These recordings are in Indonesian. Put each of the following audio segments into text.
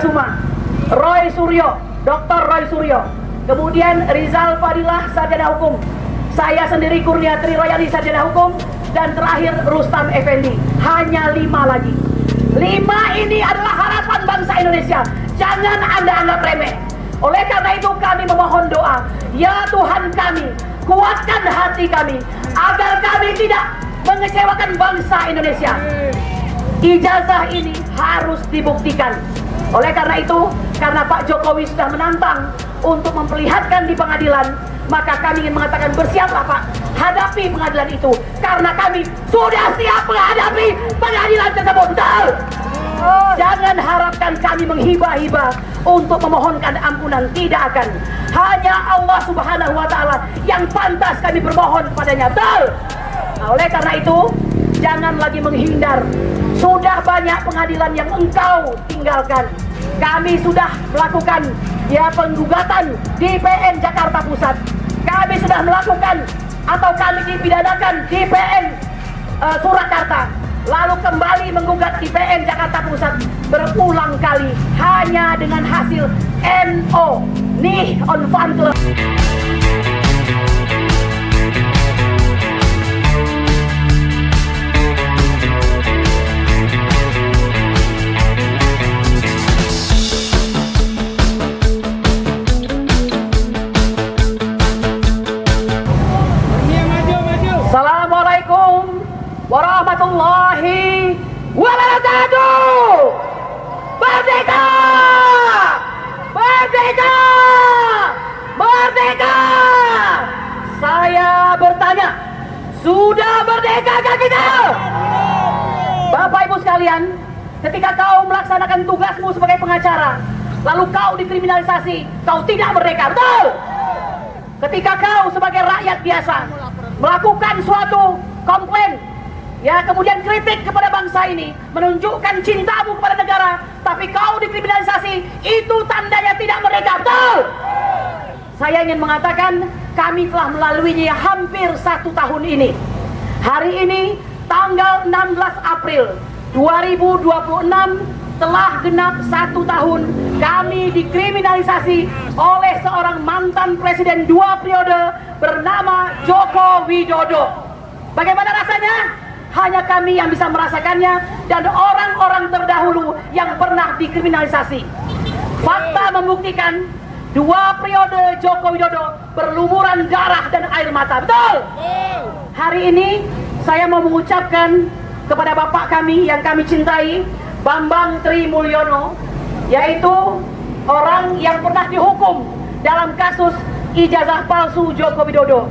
Suma, Roy Suryo, Dr. Roy Suryo, kemudian Rizal Fadilah, sarjana hukum, saya sendiri Kurnia Triroyani, sarjana hukum, dan terakhir Rustam Effendi. Hanya 5 lagi. 5 ini adalah harapan bangsa Indonesia. Jangan Anda anggap remeh. Oleh karena itu kami memohon doa, ya Tuhan kami, kuatkan hati kami agar kami tidak mengecewakan bangsa Indonesia. Ijazah ini harus dibuktikan. Oleh karena itu, karena Pak Jokowi sudah menantang untuk memperlihatkan di pengadilan, maka kami ingin mengatakan bersiaplah Pak, hadapi pengadilan itu, karena kami sudah siap menghadapi pengadilan tersebut. Betul? Jangan harapkan kami menghibah-hibah untuk memohonkan ampunan, tidak akan. Hanya Allah Subhanahu wa Ta'ala yang pantas kami bermohon padanya. Betul? Nah, oleh karena itu, jangan lagi menghindar. Sudah banyak pengadilan yang engkau tinggalkan. Kami sudah melakukan penggugatan di PN Jakarta Pusat. Kami sudah melakukan atau kami dipidanakan di PN Surakarta. Lalu kembali menggugat di PN Jakarta Pusat berulang kali hanya dengan hasil NO, nih on fan club. Assalamualaikum warahmatullahi wabarakatuh. Merdeka! Merdeka! Merdeka! Saya bertanya, sudah merdekakah kita? Bapak Ibu sekalian, ketika kau melaksanakan tugasmu sebagai pengacara, lalu kau dikriminalisasi, kau tidak merdeka, betul? Ketika kau sebagai rakyat biasa melakukan suatu komplain, kemudian kritik kepada bangsa ini, menunjukkan cintamu kepada negara, tapi kau dikriminalisasi, itu tandanya tidak merdeka, betul? Saya ingin mengatakan, kami telah melaluinya hampir 1 tahun ini. Hari ini, tanggal 16 April 2026, telah genap 1 tahun kami dikriminalisasi oleh seorang mantan presiden 2 periode bernama Joko Widodo. Bagaimana rasanya? Hanya kami yang bisa merasakannya dan orang-orang terdahulu yang pernah dikriminalisasi. Fakta membuktikan 2 periode Joko Widodo berlumuran darah dan air mata. Betul? Hari ini saya mau mengucapkan kepada Bapak kami yang kami cintai, Bambang Tri Mulyono, yaitu orang yang pernah dihukum dalam kasus ijazah palsu Joko Widodo.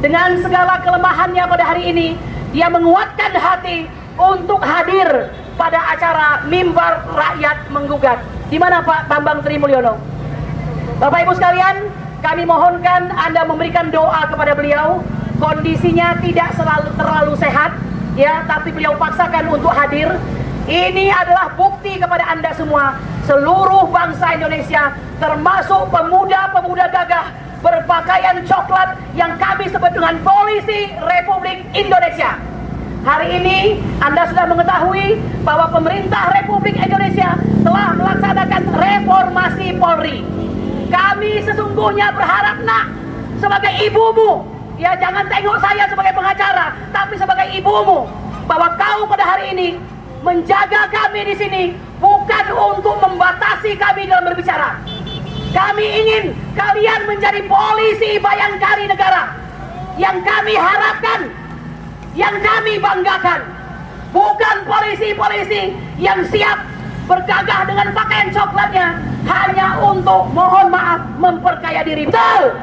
Dengan segala kelemahannya pada hari ini, dia menguatkan hati untuk hadir pada acara Mimbar Rakyat Menggugat. Di mana Pak Bambang Tri Mulyono? Bapak Ibu sekalian, kami mohonkan Anda memberikan doa kepada beliau. Kondisinya tidak terlalu sehat, tapi beliau paksakan untuk hadir. Ini adalah bukti kepada Anda semua, seluruh bangsa Indonesia, termasuk pemuda-pemuda gagah berpakaian coklat yang kami sebut dengan Polisi Republik Indonesia. Hari ini Anda sudah mengetahui bahwa pemerintah Republik Indonesia telah melaksanakan reformasi Polri. Kami sesungguhnya berharap, nak, sebagai ibumu, jangan tengok saya sebagai pengacara, tapi sebagai ibumu, bahwa kau pada hari ini menjaga kami di sini bukan untuk membatasi kami dalam berbicara. Kami ingin kalian menjadi polisi bayangkari negara. Yang kami harapkan, yang kami banggakan, bukan polisi-polisi yang siap bergagah dengan pakaian coklatnya hanya untuk, mohon maaf, memperkaya diri. Betul?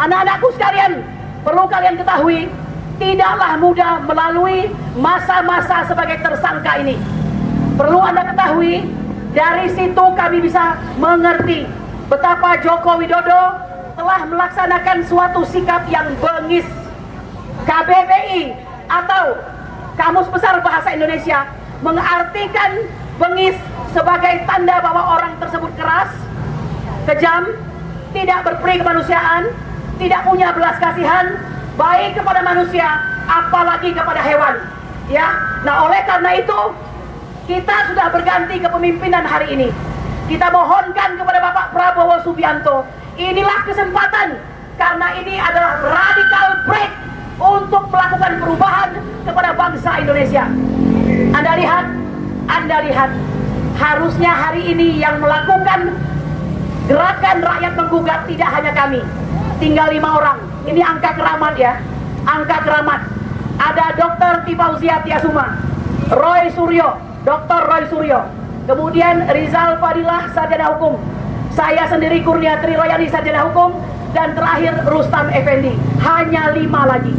Anak-anakku sekalian, perlu kalian ketahui, tidaklah mudah melalui masa-masa sebagai tersangka ini. Perlu Anda ketahui, dari situ kami bisa mengerti betapa Joko Widodo telah melaksanakan suatu sikap yang bengis. KBBI atau Kamus Besar Bahasa Indonesia mengartikan bengis sebagai tanda bahwa orang tersebut keras, kejam, tidak berperi kemanusiaan, tidak punya belas kasihan, baik kepada manusia, apalagi kepada hewan. Nah, oleh karena itu, kita sudah berganti kepemimpinan hari ini. Kita mohonkan kepada Bapak Prabowo Subianto, inilah kesempatan, karena ini adalah radical break untuk melakukan perubahan kepada bangsa Indonesia. Anda lihat, harusnya hari ini yang melakukan gerakan rakyat menggugat tidak hanya kami, tinggal 5 orang. Ini angka keramat ya, angka keramat. Ada Dr. Tifauzia Tiasuma, Roy Suryo, Dr. Roy Suryo, kemudian Rizal Fadilah sarjana hukum, saya sendiri Kurnia Triroyani sarjana hukum, dan terakhir Rustam Effendi. Hanya 5 lagi.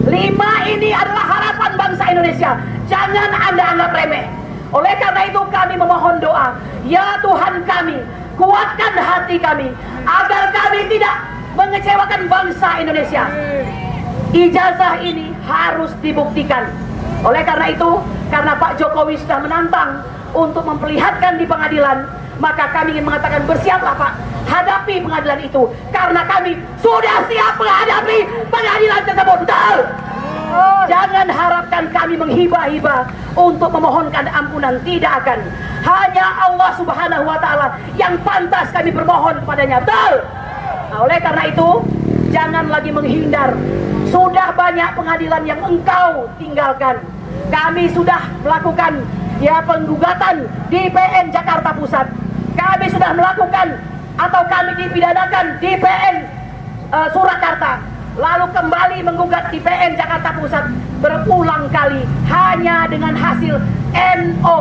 5 ini adalah harapan bangsa Indonesia. Jangan Anda anggap remeh. Oleh karena itu kami memohon doa, ya Tuhan kami, kuatkan hati kami agar kami tidak mengecewakan bangsa Indonesia. Ijazah ini harus dibuktikan. Oleh karena itu, karena Pak Jokowi sudah menantang untuk memperlihatkan di pengadilan, maka kami ingin mengatakan, bersiaplah Pak, hadapi pengadilan itu, karena kami sudah siap menghadapi pengadilan tersebut. Betul? Jangan harapkan kami menghibah-hibah untuk memohonkan ampunan, tidak akan. Hanya Allah Subhanahu wa Ta'ala yang pantas kami bermohon kepadanya. Betul? Nah, oleh karena itu, jangan lagi menghindar. Sudah banyak pengadilan yang engkau tinggalkan. Kami sudah melakukan penggugatan di PN Jakarta Pusat. Kami sudah melakukan atau kami dipidanakan di PN Surakarta. Lalu kembali menggugat di PN Jakarta Pusat berulang kali hanya dengan hasil NO,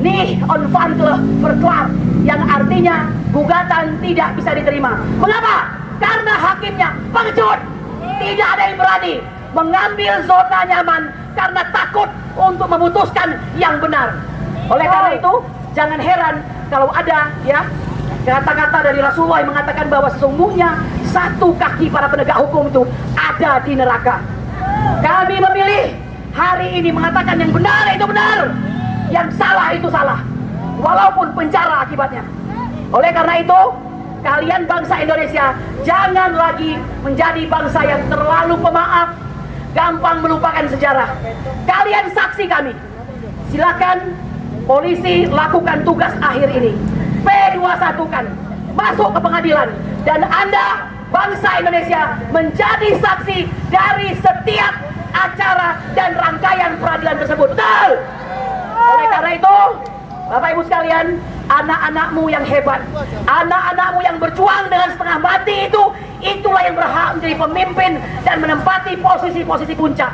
nih on vankleh verklaar, yang artinya gugatan tidak bisa diterima. Mengapa? Karena hakimnya pengecut. Tidak ada yang berani mengambil zona nyaman karena takut untuk memutuskan yang benar. Oleh karena itu, jangan heran kalau ada kata-kata dari Rasulullah yang mengatakan bahwa sesungguhnya satu kaki para penegak hukum itu ada di neraka. Kami memilih hari ini mengatakan yang benar itu benar, yang salah itu salah, walaupun penjara akibatnya. Oleh karena itu, kalian bangsa Indonesia jangan lagi menjadi bangsa yang terlalu pemaaf, gampang melupakan sejarah. Kalian saksi kami. Silakan polisi lakukan tugas akhir ini. P21-kan, masuk ke pengadilan, dan Anda bangsa Indonesia menjadi saksi dari setiap acara dan rangkaian peradilan tersebut. Betul? Oleh karena itu, Bapak Ibu sekalian, anak-anakmu yang hebat, anak-anakmu yang berjuang dengan setengah mati itulah yang berhak menjadi pemimpin dan menempati posisi-posisi puncak.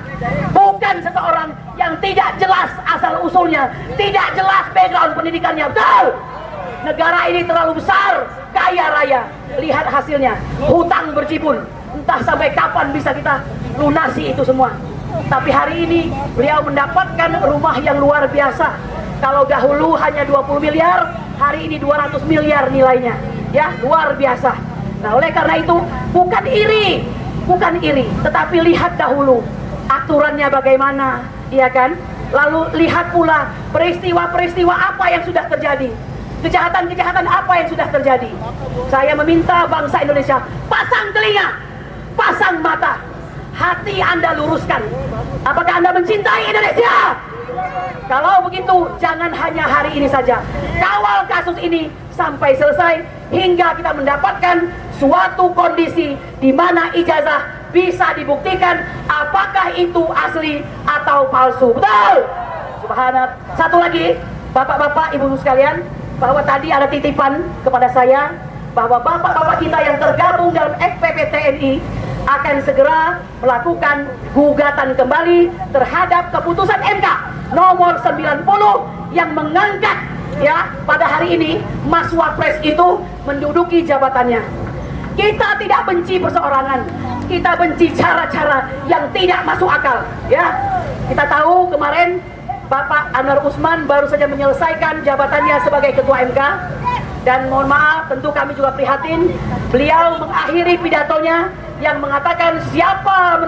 Bukan seseorang yang tidak jelas asal-usulnya, tidak jelas background pendidikannya. Betul? Negara ini terlalu besar, kaya raya. Lihat hasilnya, hutang berjibun. Entah sampai kapan bisa kita lunasi itu semua. Tapi hari ini beliau mendapatkan rumah yang luar biasa. Kalau dahulu hanya 20 miliar, hari ini 200 miliar nilainya. Ya, luar biasa. Nah, oleh karena itu bukan iri, tetapi lihat dahulu aturannya bagaimana, iya kan? Lalu lihat pula peristiwa-peristiwa apa yang sudah terjadi. Kejahatan-kejahatan apa yang sudah terjadi. Saya meminta bangsa Indonesia, pasang telinga, pasang mata, hati Anda luruskan. Apakah Anda mencintai Indonesia? Kalau begitu, jangan hanya hari ini saja. Kawal kasus ini sampai selesai hingga kita mendapatkan suatu kondisi di mana ijazah bisa dibuktikan apakah itu asli atau palsu. Betul? Subhanallah. Satu lagi, Bapak-bapak, Ibu sekalian, bahwa tadi ada titipan kepada saya bahwa bapak-bapak kita yang tergabung dalam FPP TNI akan segera melakukan gugatan kembali terhadap keputusan MK nomor 90 yang mengangkat pada hari ini Mas Wapres itu menduduki jabatannya. Kita tidak benci perseorangan, kita benci cara-cara yang tidak masuk akal. Kita tahu kemarin Bapak Anwar Usman baru saja menyelesaikan jabatannya sebagai Ketua MK, dan mohon maaf, tentu kami juga prihatin. Beliau mengakhiri pidatonya yang mengatakan siapa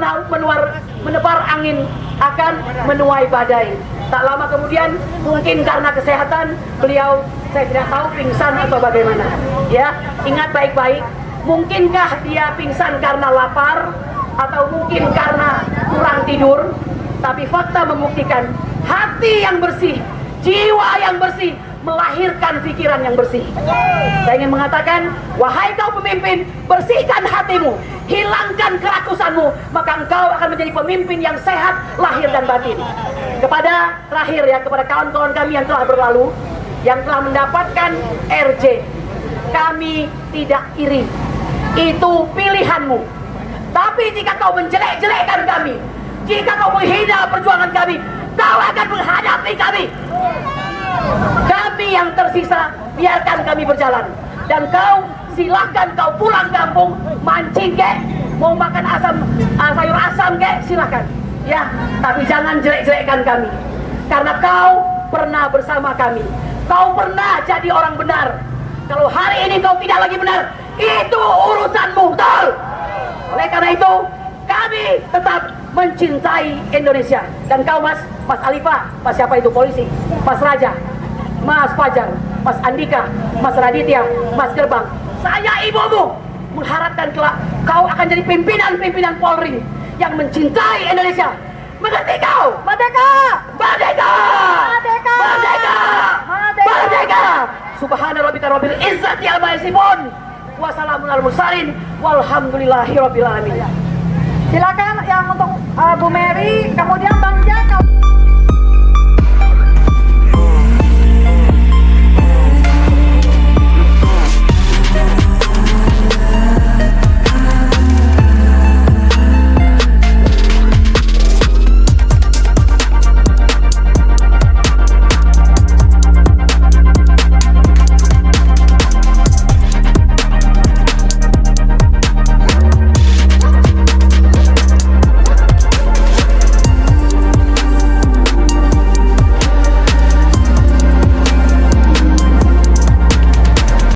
menebar angin akan menuai badai. Tak lama kemudian, mungkin karena kesehatan beliau, saya tidak tahu pingsan atau bagaimana. Ingat baik-baik, mungkinkah dia pingsan karena lapar atau mungkin karena kurang tidur? Tapi fakta membuktikan hati yang bersih, jiwa yang bersih, melahirkan pikiran yang bersih. Saya ingin mengatakan, wahai kau pemimpin, bersihkan hatimu, hilangkan kerakusanmu, maka engkau akan menjadi pemimpin yang sehat lahir dan batin. Kepada terakhir ya, kepada kawan-kawan kami yang telah berlalu, yang telah mendapatkan RJ, kami tidak iri. Itu pilihanmu. Tapi jika kau menjelek-jelekkan kami, jika kau menghina perjuangan kami, kau akan menghadapi kami. Kami yang tersisa, biarkan kami berjalan. Dan kau silahkan kau pulang kampung, mancing kek, mau makan sayur asam kek, silahkan. Ya, tapi jangan jelek-jelekkan kami. Karena kau pernah bersama kami. Kau pernah jadi orang benar. Kalau hari ini kau tidak lagi benar, itu urusanmu, betul? Oleh karena itu, kami tetap mencintai Indonesia. Dan kau Mas Alifa, Mas siapa itu polisi, Mas Raja, Mas Fajar, Mas Andika, Mas Raditya, Mas Gerbang, saya ibumu mengharapkan kelak kau akan jadi pimpinan-pimpinan Polri yang mencintai Indonesia. Mengerti kau? Merdeka! Merdeka! Merdeka! Merdeka! Merdeka! Subhana rabbika rabbil izzati amma yasifun. Wassalamun alal mursalin walhamdulillahi rabbil alamin. Silakan yang untuk Bu Mary, kemudian Bang Jaka.